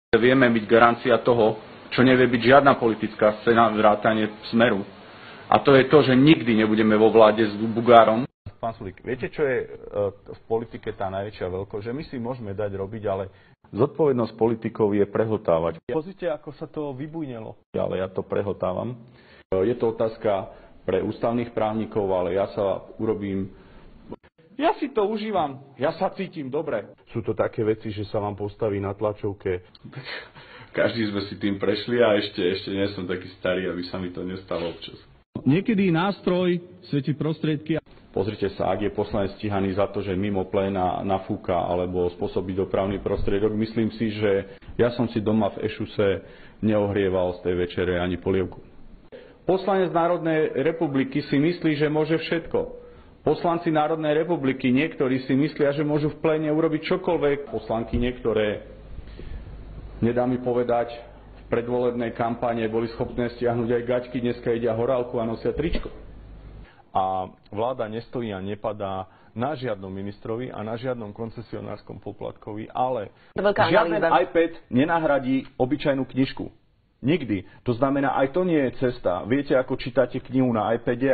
Vieme byť garancia toho, čo nevie byť žiadna politická scéna, vrátane Smeru. A to je to, že nikdy nebudeme vo vláde s Bugárom. Pán Sulík, viete, čo je v politike tá najväčšia veľkosť? Že my si môžeme dať robiť, ale Zodpovednosť politikov je prehltávať. pozrite, ako sa to vybujnelo. Ale ja to prehltávam. Je to otázka pre ústavných právnikov, ale ja sa urobím... Ja si to užívam, ja sa cítim dobre. Sú to také veci, že sa vám postaví na tlačovke. Každý sme si tým prešli a ešte nie som taký starý, aby sa mi to nestalo občas. Niekedy nástroj svätí prostriedky. Pozrite sa, ak je poslanec stíhaný za to, že mimo pléna nafúka alebo spôsobí dopravný prostriedok, myslím si, že ja som si doma v Ešuse neohrieval z tej večere ani polievku. Poslanec Národnej republiky si myslí, že môže všetko. Poslanci Národnej republiky, niektorí si myslia, že môžu v pléne urobiť čokoľvek. Poslanky niektoré, nedá mi povedať, v predvolebnej kampane boli schopné stiahnuť aj gaťky, dneska jedia horálku a nosia tričko. A vláda nestojí a nepadá na žiadnom ministrovi a na žiadnom koncesionárskom poplatkovi, ale žiaden iPad nenahradí obyčajnú knižku. Nikdy. To znamená, aj to nie je cesta. Viete, ako čítate knihu na iPade,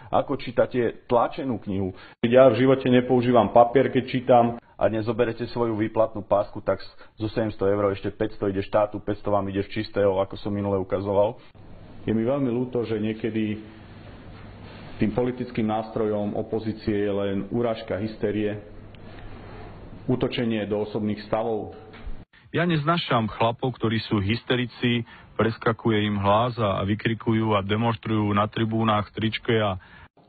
ako čítate tlačenú knihu. Ja v živote nepoužívam papier, keď čítam. A dnes zoberete svoju výplatnú pásku, tak zo 700 eur ešte 500 ide štátu, 500 vám ide v čistého, ako som minule ukazoval. Je mi veľmi ľúto, že niekedy tým politickým nástrojom opozície je len urážka, hystérie, útočenie do osobných stavov. Ja neznášam chlapov, ktorí sú hysterici, preskakuje im hlas a vykrikujú a demonstrujú na tribúnach tričke a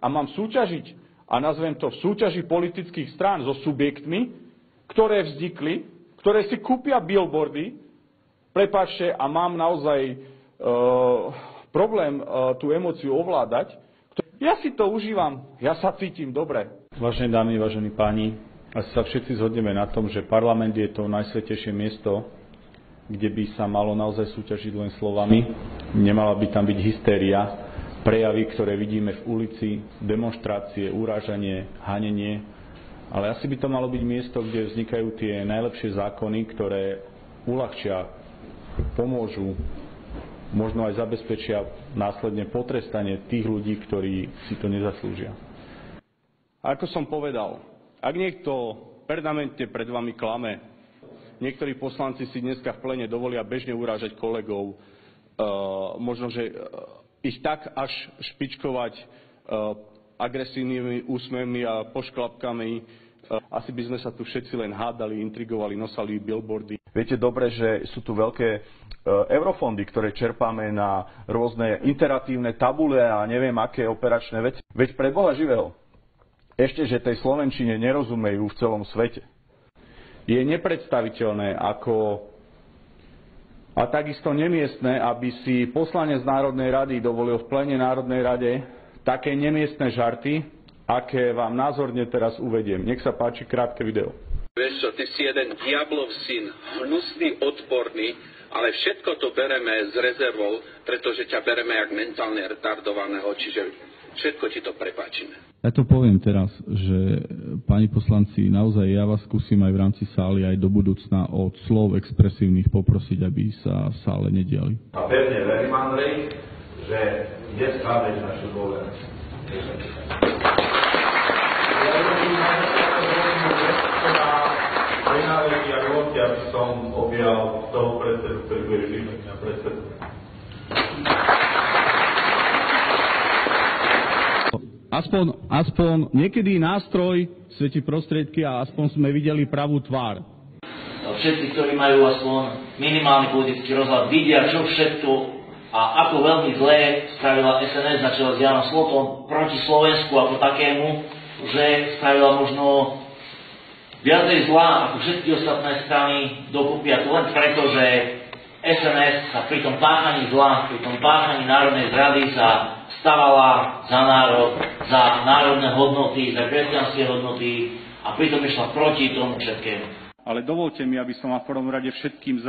mám súťažiť, a nazvem to v súťaži politických strán so subjektmi, ktoré vznikli, ktoré si kúpia billboardy, prepáčte, a mám naozaj problém tú emóciu ovládať. Ja si to užívam, ja sa cítim dobre. Vážené dámy, vážení páni, asi sa všetci zhodneme na tom, že parlament je to najsvätejšie miesto, kde by sa malo naozaj súťažiť len slovami. Nemala by tam byť hystéria, prejavy, ktoré vidíme v ulici, demonštrácie, urážanie, hanenie. Ale asi by to malo byť miesto, kde vznikajú tie najlepšie zákony, ktoré uľahčia, pomôžu, možno aj zabezpečia následne potrestanie tých ľudí, ktorí si to nezaslúžia. Ako som povedal, ak niekto permanentne pred vami klame, niektorí poslanci si dneska v plene dovolia bežne urážať kolegov, možno, že ich tak až špičkovať agresívnymi úsmevmi a pošklapkami. Asi by sme sa tu všetci len hádali, intrigovali, nosali billboardy. Viete dobre, že sú tu veľké eurofondy, ktoré čerpáme na rôzne interatívne tabule a neviem aké operačné veci. Veď pre Boha živého, ešte, že tej slovenčine nerozumejú v celom svete. Je nepredstaviteľné a takisto nemiestne, aby si poslanec Národnej rady dovolil v pléne Národnej rade také nemiestne žarty, aké vám názorne teraz uvediem. Nech sa páči krátke video. Vieš čo, ty si jeden diablov syn, hnusný, odporný, ale všetko to bereme s rezervou, pretože ťa bereme jak mentálne retardovaného, čiže všetko ti to prepáčime. Ja to poviem teraz, že páni poslanci, naozaj ja vás skúsim aj v rámci sály aj do budúcna od slov expresívnych poprosiť, aby sa v sále nediali. A pevne verím, Andrej, že nesklabeš našu dôvernosť. Ja dovolte, aby som objal toho predsedu, ktorý bude vybrať na predsedu. Aspoň niekedy nástroj svätí prostriedky a aspoň sme videli pravú tvár. Všetci, ktorí majú aspoň minimálny politický rozhľad, vidia, čo všetko a ako veľmi zlé spravila SNS na čele s Jánom Slotom proti Slovensku ako takému, že spravila možno viacej zlá ako všetky ostatné strany dokopy, a to len preto, že SNS sa pri tom páchaní zla, pri tom páchaní národnej zrady sa stavala za národ, za národné hodnoty, za kresťanské hodnoty a pritom išla proti tomu všetkému. Ale dovolte mi, aby som vám v prvom rade všetkým